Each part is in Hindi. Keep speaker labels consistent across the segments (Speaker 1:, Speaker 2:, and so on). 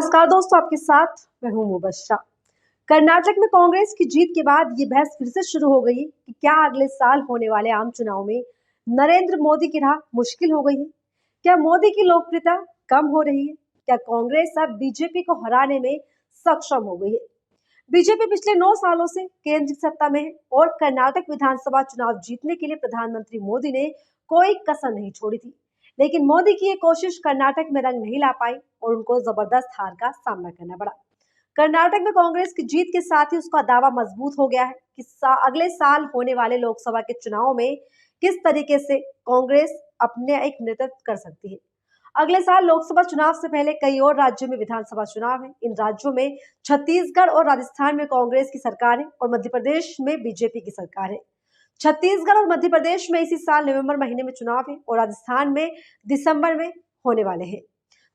Speaker 1: नमस्कार दोस्तों, आपके साथ मैं हूं मुबश्शा। कर्नाटक में कांग्रेस की जीत के बाद ये बहस फिर से शुरू हो गई कि क्या अगले साल होने वाले आम चुनाव में नरेंद्र मोदी की राह मुश्किल हो गई है। क्या मोदी की लोकप्रियता कम हो रही है? क्या कांग्रेस अब बीजेपी को हराने में सक्षम हो गई है? बीजेपी पिछले 9 सालों से केंद्र की सत्ता में है और कर्नाटक विधानसभा चुनाव जीतने के लिए प्रधानमंत्री मोदी ने कोई कसर नहीं छोड़ी थी। लेकिन मोदी की ये कोशिश कर्नाटक में रंग नहीं ला पाई और उनको जबरदस्त हार का सामना करना पड़ा। कर्नाटक में कांग्रेस की जीत के साथ ही उसका दावा मजबूत हो गया है कि अगले साल होने वाले लोकसभा के चुनाव में किस तरीके से कांग्रेस अपने एक नेतृत्व कर सकती है। अगले साल लोकसभा चुनाव से पहले कई और राज्यों में विधानसभा चुनाव है। इन राज्यों में छत्तीसगढ़ और राजस्थान में कांग्रेस की सरकार है और मध्य प्रदेश में बीजेपी की सरकार है। छत्तीसगढ़ और मध्य प्रदेश में इसी साल नवंबर महीने में चुनाव है और राजस्थान में दिसंबर में होने वाले हैं।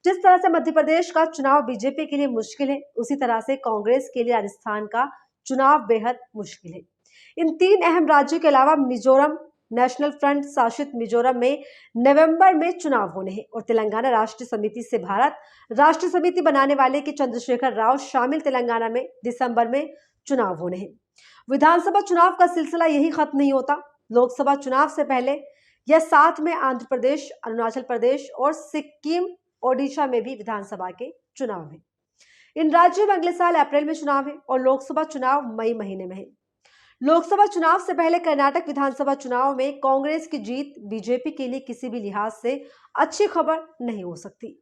Speaker 1: जिस तरह से मध्य प्रदेश का चुनाव बीजेपी के लिए मुश्किल है, उसी तरह से कांग्रेस के लिए राजस्थान का चुनाव बेहद मुश्किल है। इन 3 अहम राज्यों के अलावा मिजोरम, नेशनल फ्रंट शासित मिजोरम में नवंबर में चुनाव होने हैं और तेलंगाना राष्ट्रीय समिति से भारत राष्ट्रीय समिति बनाने वाले के चंद्रशेखर राव शामिल तेलंगाना में दिसंबर में चुनाव होने हैं। विधानसभा चुनाव का सिलसिला यही खत्म नहीं होता। लोकसभा चुनाव से पहले यह साथ में आंध्र प्रदेश, अरुणाचल प्रदेश और सिक्किम, ओडिशा में भी विधानसभा के चुनाव है। इन राज्यों में अगले साल अप्रैल में चुनाव है और लोकसभा चुनाव मई महीने में है। लोकसभा चुनाव से पहले कर्नाटक विधानसभा चुनाव में कांग्रेस की जीत बीजेपी के लिए किसी भी लिहाज से अच्छी खबर नहीं हो सकती।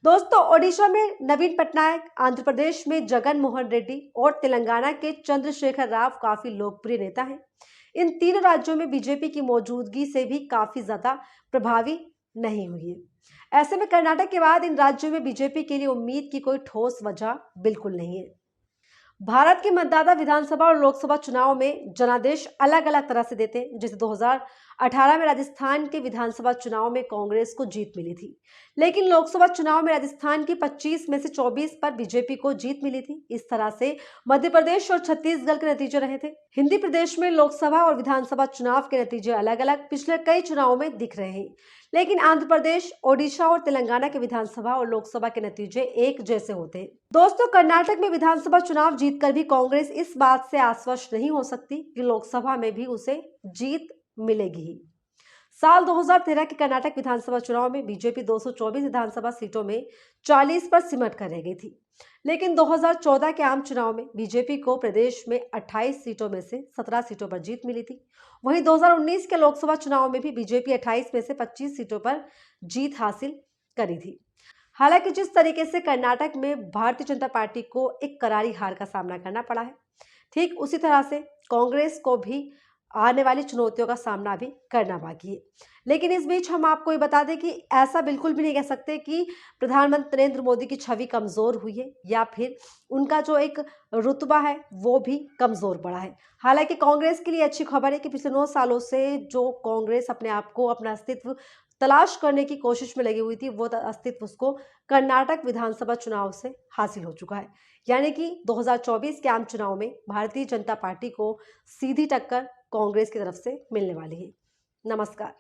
Speaker 1: दोस्तों, ओडिशा में नवीन पटनायक, आंध्र प्रदेश में जगन मोहन रेड्डी और तेलंगाना के चंद्रशेखर राव काफी लोकप्रिय नेता हैं। इन 3 राज्यों में बीजेपी की मौजूदगी से भी काफी ज्यादा प्रभावी नहीं हुई है। ऐसे में कर्नाटक के बाद इन राज्यों में बीजेपी के लिए उम्मीद की कोई ठोस वजह बिल्कुल नहीं है। भारत के मतदाता विधानसभा और लोकसभा चुनाव में जनादेश अलग अलग तरह से देते हैं। जैसे 2018 में राजस्थान के विधानसभा चुनाव में कांग्रेस को जीत मिली थी, लेकिन लोकसभा चुनाव में राजस्थान की 25 में से 24 पर बीजेपी को जीत मिली थी। इस तरह से मध्य प्रदेश और छत्तीसगढ़ के नतीजे रहे थे। हिंदी प्रदेश में लोकसभा और विधानसभा चुनाव के नतीजे अलग अलग पिछले कई चुनावों में दिख रहे हैं, लेकिन आंध्र प्रदेश, ओडिशा और तेलंगाना के विधानसभा और लोकसभा के नतीजे एक जैसे होते हैं। दोस्तों, कर्नाटक में विधानसभा चुनाव जीतकर भी कांग्रेस इस बात से आश्वस्त नहीं हो सकती कि लोकसभा में भी उसे जीत मिलेगी ही। साल 2013 के कर्नाटक विधानसभा चुनाव में बीजेपी 224 विधानसभा सीटों में 40 पर सिमट कर रह गई थी, लेकिन 2014 के आम चुनाव में बीजेपी को प्रदेश में 28 सीटों में से 17 सीटों पर जीत मिली थी। वहीं 2019 के लोकसभा चुनाव में भी बीजेपी 28 में से 25 सीटों पर जीत हासिल करी थी। हालांकि जिस तरीके से कर्नाटक में भारतीय जनता पार्टी को एक करारी हार का सामना करना पड़ा है, ठीक उसी तरह से कांग्रेस को भी आने वाली चुनौतियों का सामना भी करना बाकी है। लेकिन इस बीच हम आपको ये बता दें कि ऐसा बिल्कुल भी नहीं कह सकते कि प्रधानमंत्री नरेंद्र मोदी की छवि कमजोर हुई है या फिर उनका जो एक रुतबा है वो भी कमजोर पड़ा है। हालांकि कांग्रेस के लिए अच्छी खबर है कि पिछले 9 सालों से जो कांग्रेस अपने आप को, अपना अस्तित्व तलाश करने की कोशिश में लगी हुई थी, वो अस्तित्व उसको कर्नाटक विधानसभा चुनाव से हासिल हो चुका है। यानी कि 2024 के आम चुनाव में भारतीय जनता पार्टी को सीधी टक्कर कांग्रेस की तरफ से मिलने वाली है। नमस्कार।